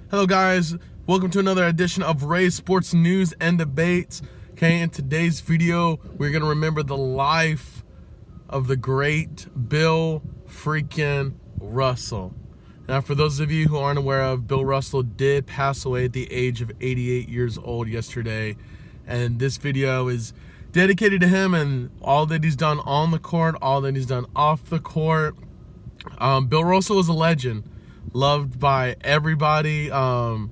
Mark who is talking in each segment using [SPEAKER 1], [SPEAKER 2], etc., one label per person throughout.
[SPEAKER 1] Hello guys, welcome to another edition of Ray's Sports News and Debates. Okay, in today's video, we're going to remember the life of the great Bill freaking Russell. Now, for those of you who aren't aware of, Bill Russell did pass away at the age of 88 years old yesterday. And this video is dedicated to him and all that he's done on the court, all that he's done off the court. Bill Russell was a legend, loved by everybody in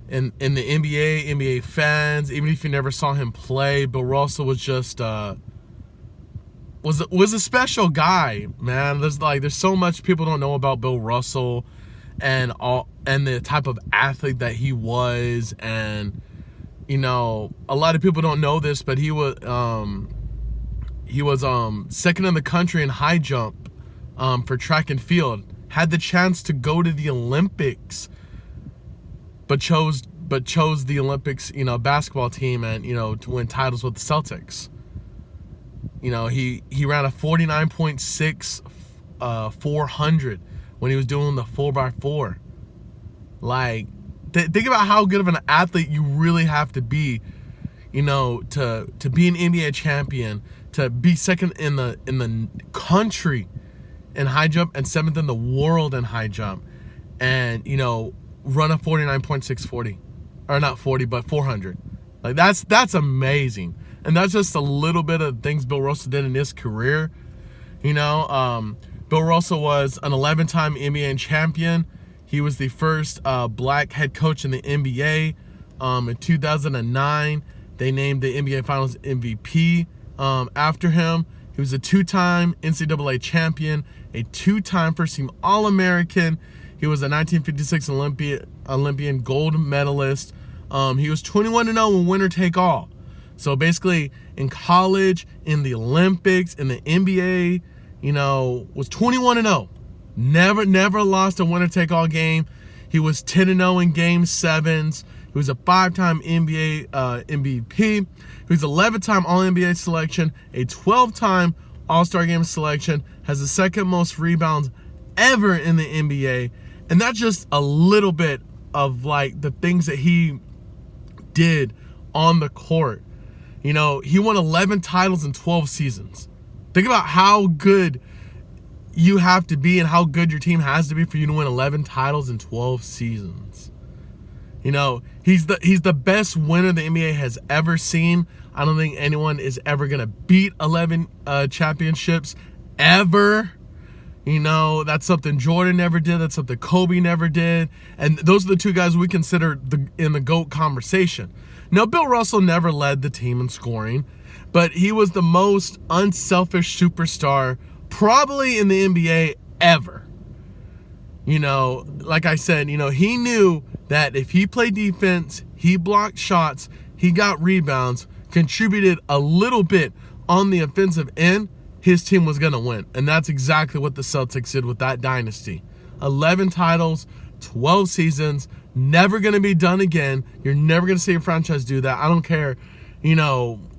[SPEAKER 1] the NBA fans. Even if you never saw him play, Bill Russell was just was a special guy, man. There's so much people don't know about Bill Russell and the type of athlete that he was. And you know, a lot of people don't know this, but he was second in the country in high jump for track and field. Had the chance to go to the Olympics, but chose the Olympics, basketball team, and to win titles with the Celtics. He ran a 49.6 400 when he was doing the 4x4. Like, think about how good of an athlete you really have to be, to be an NBA champion, to be second in the country in high jump and seventh in the world in high jump, and run a 49.640, or not 40 but 400. Like, that's amazing. And that's just a little bit of things Bill Russell did in his career. Bill Russell was an 11-time NBA champion. He was the first black head coach in the NBA. In 2009, they named the NBA Finals MVP after him. He was a 2-time NCAA champion, a 2-time first-team All-American. He was a 1956 Olympian gold medalist. He was 21-0 in winner-take-all. So basically, in college, in the Olympics, in the NBA, was 21-0. Never lost a winner-take-all game. He was 10-0 in Game 7s. He was a 5-time NBA MVP. He was 11-time All-NBA selection, a 12-time All-Star Game selection, has the second most rebounds ever in the NBA. And that's just a little bit of the things that he did on the court. He won 11 titles in 12 seasons. Think about how good you have to be and how good your team has to be for you to win 11 titles in 12 seasons. He's the best winner the NBA has ever seen. I don't think anyone is ever going to beat 11 championships ever. That's something Jordan never did. That's something Kobe never did. And those are the two guys we consider in the GOAT conversation. Now, Bill Russell never led the team in scoring, but he was the most unselfish superstar probably in the NBA ever. Like I said, he knew that if he played defense, he blocked shots, he got rebounds, contributed a little bit on the offensive end, his team was going to win. And that's exactly what the Celtics did with that dynasty. 11 titles, 12 seasons, never going to be done again. You're never going to see a franchise do that. I don't care,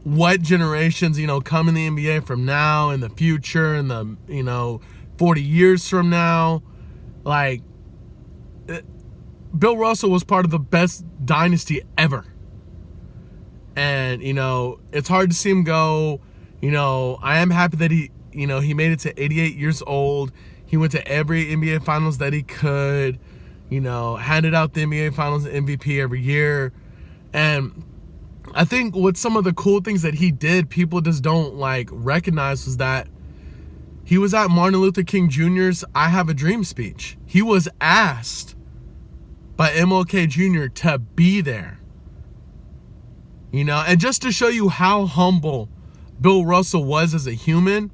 [SPEAKER 1] what generations, come in the NBA from now in the future and the, 40 years from now. Bill Russell was part of the best dynasty ever. And, it's hard to see him go. I am happy that he made it to 88 years old. He went to every NBA Finals that he could, handed out the NBA Finals MVP every year. And I think what some of the cool things that he did, people just don't recognize, was that he was at Martin Luther King Jr.'s I Have a Dream speech. He was asked by MLK Jr. to be there. And just to show you how humble Bill Russell was as a human,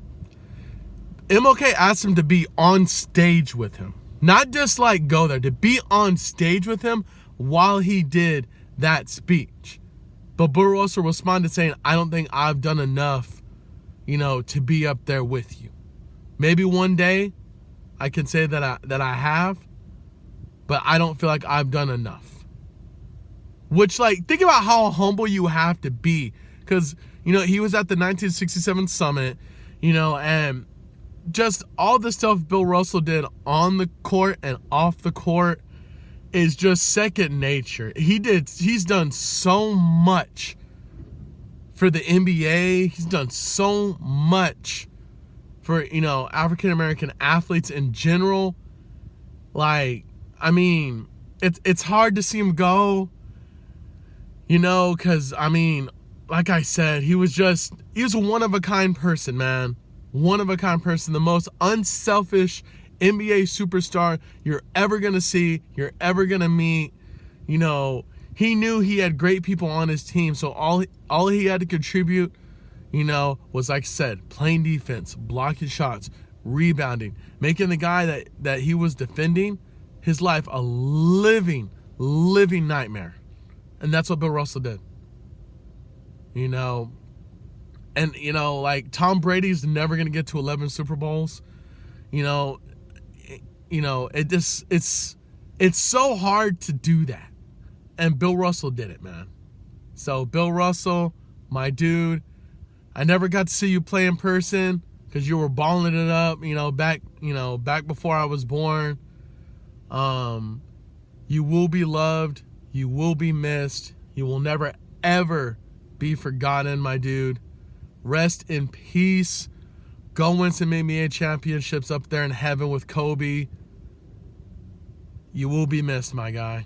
[SPEAKER 1] MLK asked him to be on stage with him. Not just go there, to be on stage with him while he did that speech. But Bill Russell responded saying, I don't think I've done enough, to be up there with you. Maybe one day I can say that I have, but I don't feel like I've done enough. Which, think about how humble you have to be. Because, he was at the 1967 summit, and just all the stuff Bill Russell did on the court and off the court. is just second nature. He's done so much for the NBA. He's done so much for, African American athletes in general. Like, I mean, it's hard to see him go, because, like I said, he was a one-of-a-kind person, man. One-of-a-kind person. The most unselfish NBA superstar you're ever going to see, you're ever going to meet. He knew he had great people on his team, so all he had to contribute, was, like I said, playing defense, blocking shots, rebounding, making the guy that he was defending his life a living nightmare. And that's what Bill Russell did. And, like, Tom Brady's never going to get to 11 Super Bowls. It's so hard to do that. And Bill Russell did it, man. So, Bill Russell, my dude, I never got to see you play in person because you were balling it up, back before I was born. You will be loved. You will be missed. You will never, ever be forgotten, my dude. Rest in peace. Go win some NBA championships up there in heaven with Kobe. You will be missed, my guy.